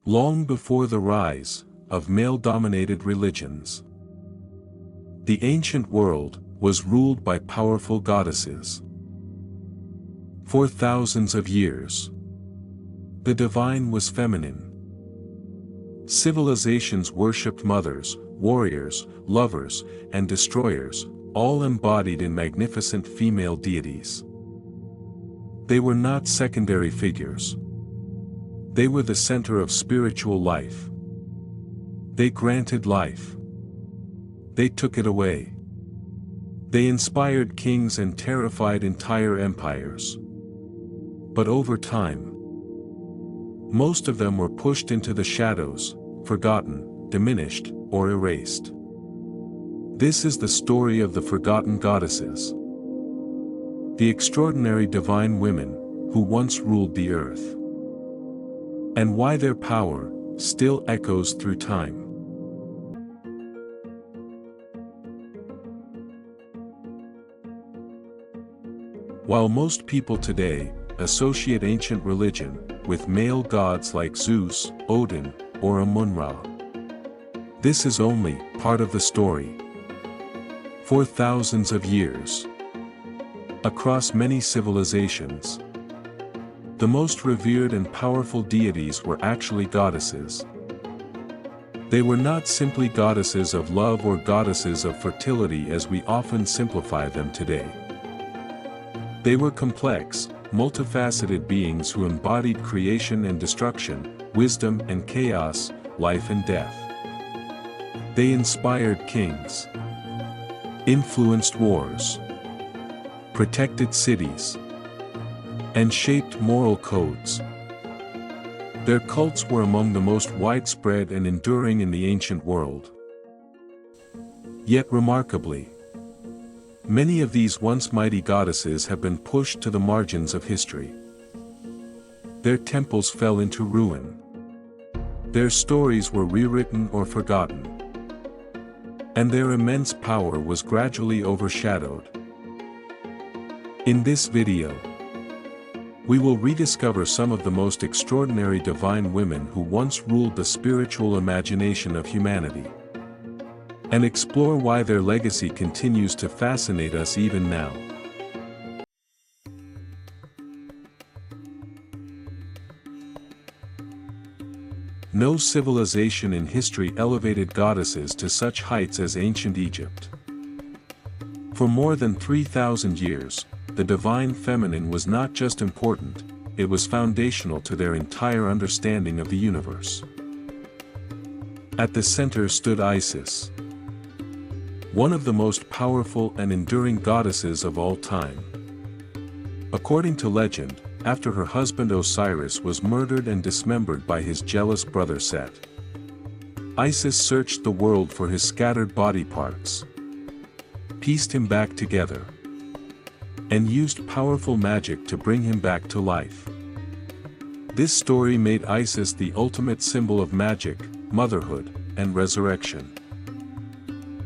Long before the rise of male-dominated religions, the ancient world was ruled by powerful goddesses. For thousands of years, the divine was feminine. Civilizations worshipped mothers, warriors, lovers, and destroyers, all embodied in magnificent female deities. They were not secondary figures. They were the center of spiritual life. They granted life. They took it away. They inspired kings and terrified entire empires. But over time, most of them were pushed into the shadows, forgotten, diminished, or erased. This is the story of the forgotten goddesses. The extraordinary divine women, who once ruled the earth. And why their power still echoes through time. While most people today associate ancient religion with male gods like Zeus, Odin, or Amun-Ra, this is only part of the story. For thousands of years, across many civilizations, the most revered and powerful deities were actually goddesses. They were not simply goddesses of love or goddesses of fertility as we often simplify them today. They were complex, multifaceted beings who embodied creation and destruction, wisdom and chaos, life and death. They inspired kings, influenced wars, protected cities, and shaped moral codes. Their cults were among the most widespread and enduring in the ancient world. Yet remarkably, many of these once mighty goddesses have been pushed to the margins of history. Their temples fell into ruin. Their stories were rewritten or forgotten. And their immense power was gradually overshadowed. In this video, we will rediscover some of the most extraordinary divine women who once ruled the spiritual imagination of humanity, and explore why their legacy continues to fascinate us even now. No civilization in history elevated goddesses to such heights as ancient Egypt. For more than 3,000 years, the divine feminine was not just important, it was foundational to their entire understanding of the universe. At the center stood Isis, one of the most powerful and enduring goddesses of all time. According to legend, after her husband Osiris was murdered and dismembered by his jealous brother Set, Isis searched the world for his scattered body parts, pieced him back together, and used powerful magic to bring him back to life. This story made Isis the ultimate symbol of magic, motherhood, and resurrection.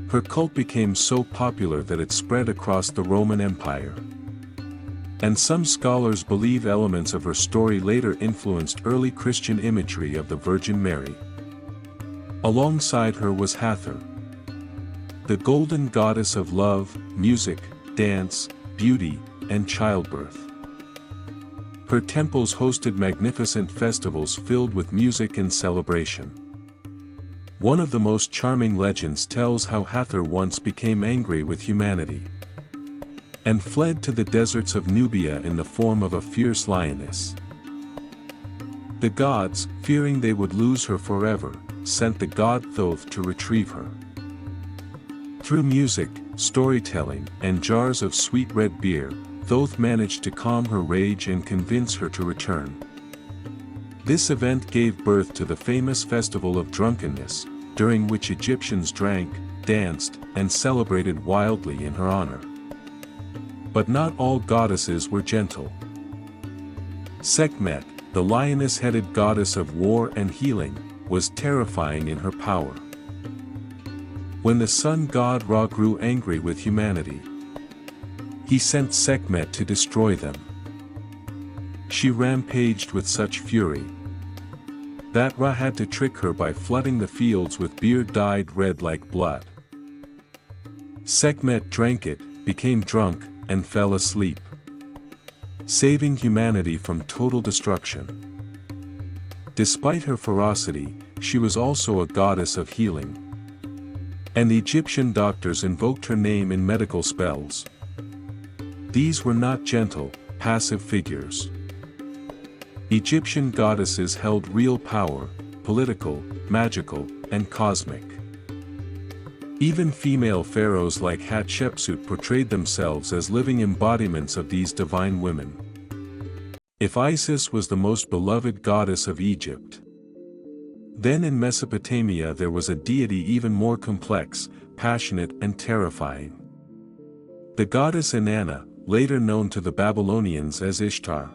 Her cult became so popular that it spread across the Roman Empire. And some scholars believe elements of her story later influenced early Christian imagery of the Virgin Mary. Alongside her was Hathor, the golden goddess of love, music, dance, beauty, and childbirth. Her temples hosted magnificent festivals filled with music and celebration. One of the most charming legends tells how Hathor once became angry with humanity and fled to the deserts of Nubia in the form of a fierce lioness. The gods, fearing they would lose her forever, sent the god Thoth to retrieve her. Through music, storytelling, and jars of sweet red beer, Thoth managed to calm her rage and convince her to return. This event gave birth to the famous festival of drunkenness, during which Egyptians drank, danced, and celebrated wildly in her honor. But not all goddesses were gentle. Sekhmet, the lioness-headed goddess of war and healing, was terrifying in her power. When the sun god Ra grew angry with humanity, he sent Sekhmet to destroy them. She rampaged with such fury that Ra had to trick her by flooding the fields with beer dyed red like blood. Sekhmet drank it, became drunk, and fell asleep, saving humanity from total destruction. Despite her ferocity, she was also a goddess of healing, and the Egyptian doctors invoked her name in medical spells. These were not gentle, passive figures. Egyptian goddesses held real power, political, magical, and cosmic. Even female pharaohs like Hatshepsut portrayed themselves as living embodiments of these divine women. If Isis was the most beloved goddess of Egypt, then in Mesopotamia there was a deity even more complex, passionate and terrifying. The goddess Inanna, later known to the Babylonians as Ishtar.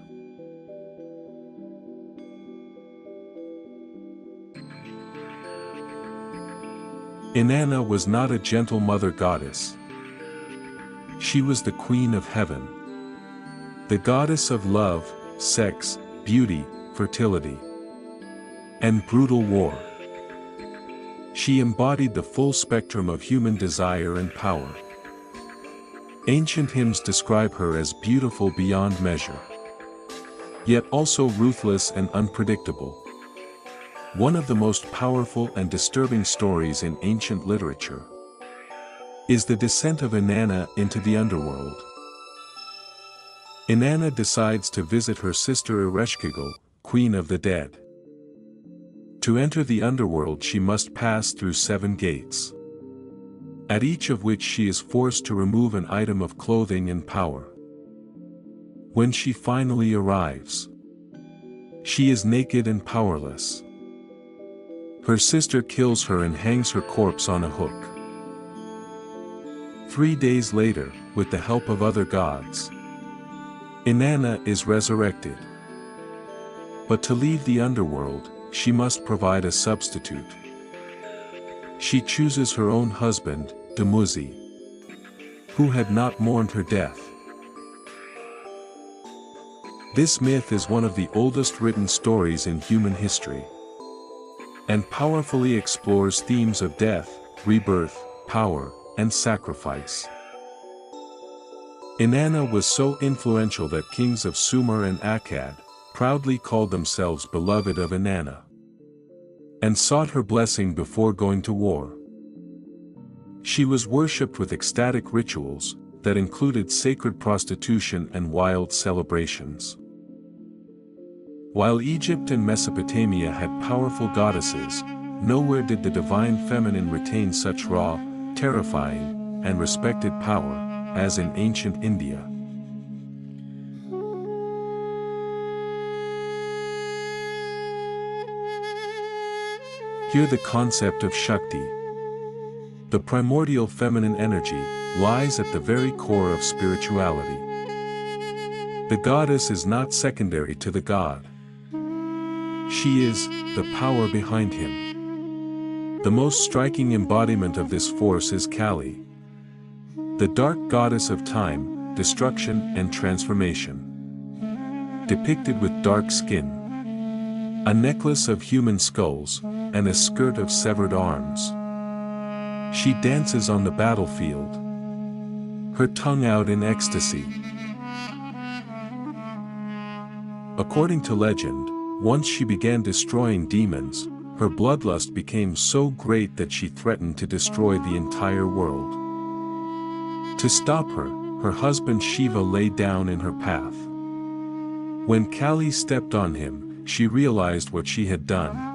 Inanna was not a gentle mother goddess. She was the queen of heaven, the goddess of love, sex, beauty, fertility, and brutal war. She embodied the full spectrum of human desire and power. Ancient hymns describe her as beautiful beyond measure, yet also ruthless and unpredictable. One of the most powerful and disturbing stories in ancient literature is the descent of Inanna into the underworld. Inanna decides to visit her sister Ereshkigal, queen of the dead. To enter the underworld she must pass through 7 gates, at each of which she is forced to remove an item of clothing and power. When she finally arrives, she is naked and powerless. Her sister kills her and hangs her corpse on a hook. 3 days later, with the help of other gods, Inanna is resurrected. But to leave the underworld, she must provide a substitute. She chooses her own husband, Dumuzi, who had not mourned her death. This myth is one of the oldest written stories in human history, and powerfully explores themes of death, rebirth, power, and sacrifice. Inanna was so influential that kings of Sumer and Akkad proudly called themselves beloved of Inanna, and sought her blessing before going to war. She was worshipped with ecstatic rituals that included sacred prostitution and wild celebrations. While Egypt and Mesopotamia had powerful goddesses, nowhere did the divine feminine retain such raw, terrifying, and respected power as in ancient India. Here the concept of Shakti, the primordial feminine energy, lies at the very core of spirituality. The goddess is not secondary to the god. She is the power behind him. The most striking embodiment of this force is Kali, the dark goddess of time, destruction and transformation, depicted with dark skin, a necklace of human skulls, and a skirt of severed arms. She dances on the battlefield, her tongue out in ecstasy. According to legend, once she began destroying demons, her bloodlust became so great that she threatened to destroy the entire world. To stop her, her husband Shiva lay down in her path. When Kali stepped on him, she realized what she had done,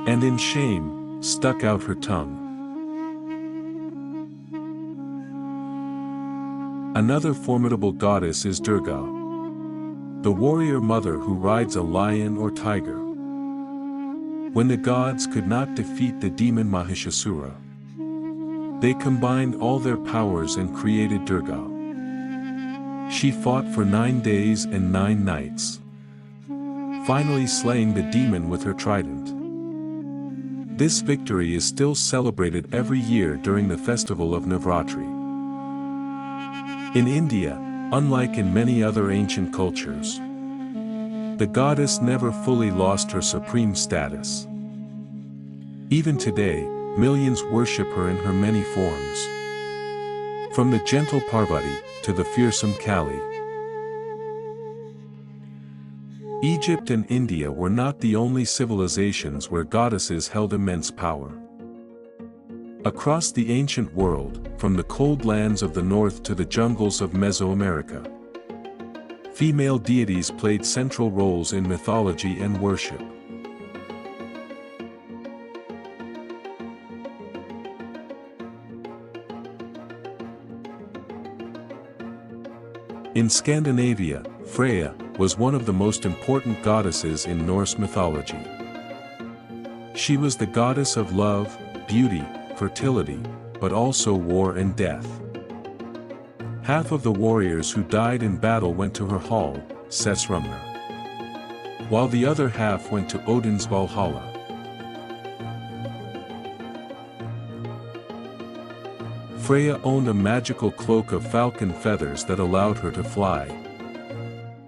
and in shame, stuck out her tongue. Another formidable goddess is Durga, the warrior mother who rides a lion or tiger. When the gods could not defeat the demon Mahishasura, they combined all their powers and created Durga. She fought for 9 days and 9 nights, finally slaying the demon with her trident. This victory is still celebrated every year during the festival of Navratri. In India, unlike in many other ancient cultures, The goddess never fully lost her supreme status. Even today, millions worship her in her many forms. From the gentle Parvati to the fearsome Kali. Egypt and India were not the only civilizations where goddesses held immense power. Across the ancient world, from the cold lands of the north to the jungles of Mesoamerica, female deities played central roles in mythology and worship. In Scandinavia, Freyja was one of the most important goddesses in Norse mythology. She was the goddess of love, beauty, fertility, but also war and death. Half of the warriors who died in battle went to her hall, Sessrumner, while the other half went to Odin's Valhalla. Freyja owned a magical cloak of falcon feathers that allowed her to fly.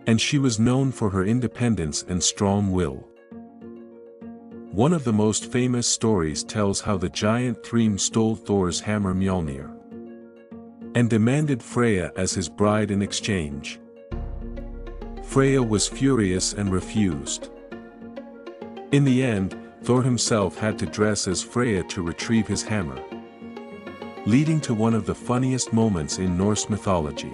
And she was known for her independence and strong will. One of the most famous stories tells how the giant Thrym stole Thor's hammer Mjolnir and demanded Freyja as his bride in exchange. Freyja was furious and refused. In the end, Thor himself had to dress as Freyja to retrieve his hammer, leading to one of the funniest moments in Norse mythology.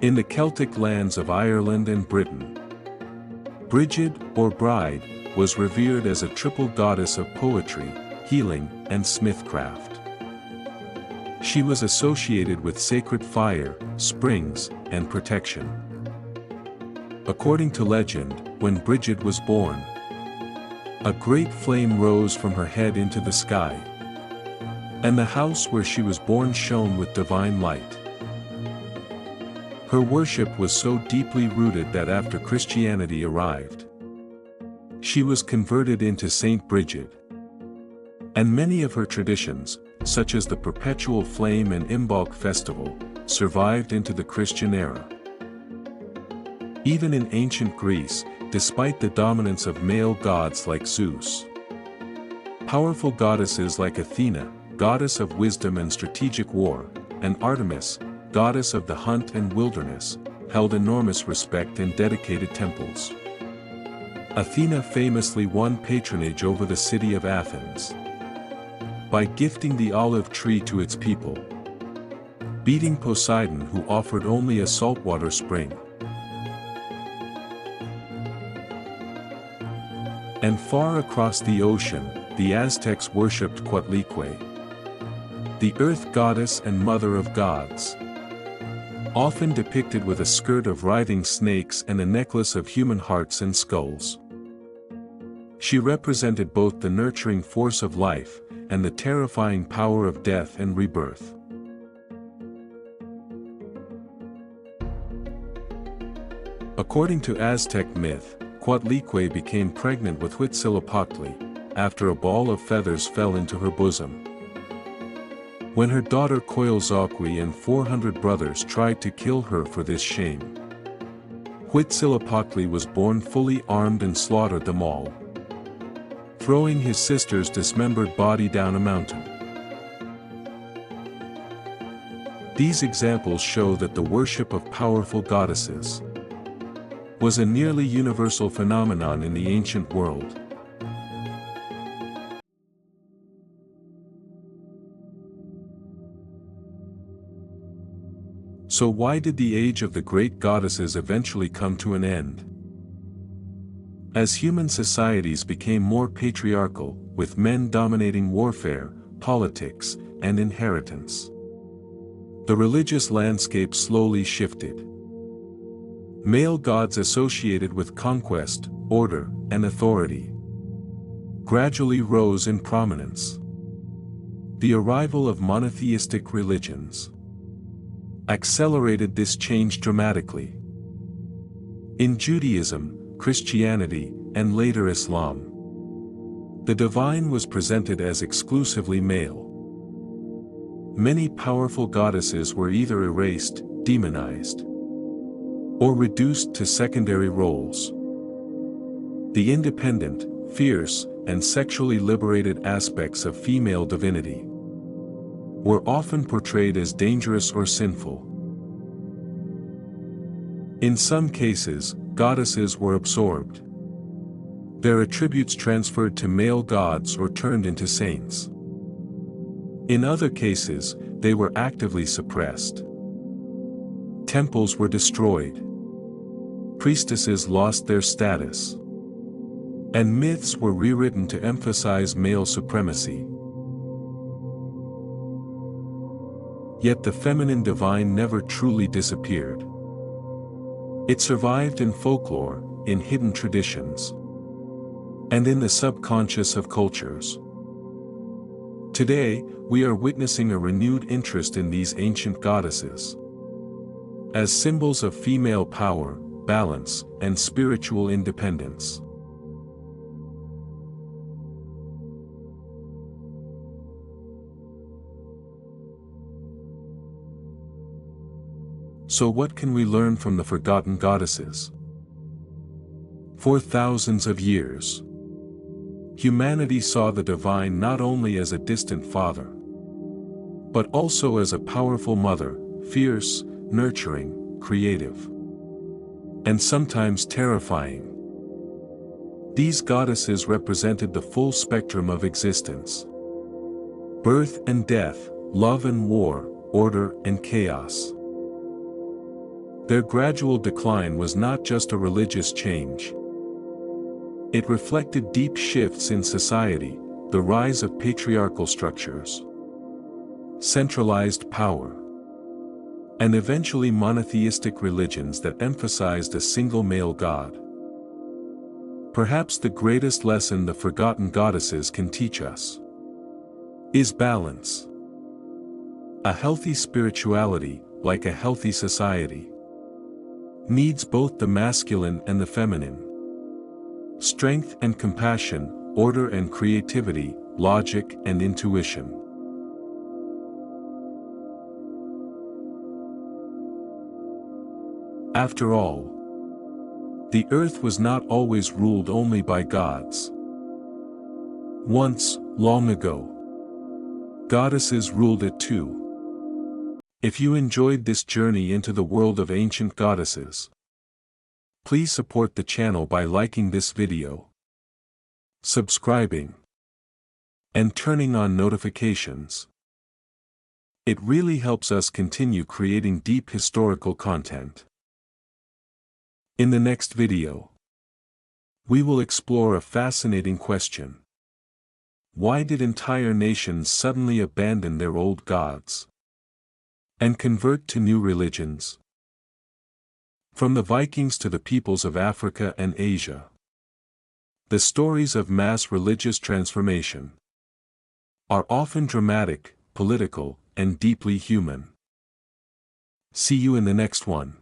In the Celtic lands of Ireland and Britain, Brigid, or Bride, was revered as a triple goddess of poetry, healing, and smithcraft. She was associated with sacred fire, springs, and protection. According to legend, when Brigid was born, a great flame rose from her head into the sky, and the house where she was born shone with divine light. Her worship was so deeply rooted that after Christianity arrived, she was converted into Saint Brigid. And many of her traditions, such as the perpetual flame and Imbolc festival, survived into the Christian era. Even in ancient Greece, despite the dominance of male gods like Zeus, powerful goddesses like Athena, goddess of wisdom and strategic war, and Artemis, goddess of the hunt and wilderness, held enormous respect in dedicated temples. Athena famously won patronage over the city of Athens by gifting the olive tree to its people, beating Poseidon, who offered only a saltwater spring. And far across the ocean, the Aztecs worshipped Coatlicue, the earth goddess and mother of gods, often depicted with a skirt of writhing snakes and a necklace of human hearts and skulls. She represented both the nurturing force of life and the terrifying power of death and rebirth. According to Aztec myth, Coatlicue became pregnant with Huitzilopochtli after a ball of feathers fell into her bosom. When her daughter Coatlicue and 400 brothers tried to kill her for this shame, Huitzilopochtli was born fully armed and slaughtered them all, throwing his sister's dismembered body down a mountain. These examples show that the worship of powerful goddesses was a nearly universal phenomenon in the ancient world. So why did the age of the great goddesses eventually come to an end? As human societies became more patriarchal, with men dominating warfare, politics, and inheritance, the religious landscape slowly shifted. Male gods associated with conquest, order, and authority gradually rose in prominence. The arrival of monotheistic religions accelerated this change dramatically. In Judaism, Christianity, and later Islam, the divine was presented as exclusively male. Many powerful goddesses were either erased, demonized, or reduced to secondary roles. The independent, fierce, and sexually liberated aspects of female divinity were often portrayed as dangerous or sinful. In some cases, goddesses were absorbed, their attributes transferred to male gods or turned into saints. In other cases, they were actively suppressed. Temples were destroyed. Priestesses lost their status. And myths were rewritten to emphasize male supremacy. Yet the feminine divine never truly disappeared. It survived in folklore, in hidden traditions, and in the subconscious of cultures. Today, we are witnessing a renewed interest in these ancient goddesses as symbols of female power, balance, and spiritual independence. So what can we learn from the forgotten goddesses? For thousands of years, humanity saw the divine not only as a distant father, but also as a powerful mother, fierce, nurturing, creative, and sometimes terrifying. These goddesses represented the full spectrum of existence: birth and death, love and war, order and chaos. Their gradual decline was not just a religious change. It reflected deep shifts in society, the rise of patriarchal structures, centralized power, and eventually monotheistic religions that emphasized a single male god. Perhaps the greatest lesson the forgotten goddesses can teach us is balance. A healthy spirituality, like a healthy society, needs both the masculine and the feminine. Strength and compassion, order and creativity, logic and intuition. After all, the earth was not always ruled only by gods. Once, long ago, goddesses ruled it too. If you enjoyed this journey into the world of ancient goddesses, please support the channel by liking this video, subscribing, and turning on notifications. It really helps us continue creating deep historical content. In the next video, we will explore a fascinating question. Why did entire nations suddenly abandon their old gods and convert to new religions? From the Vikings to the peoples of Africa and Asia, the stories of mass religious transformation are often dramatic, political, and deeply human. See you in the next one.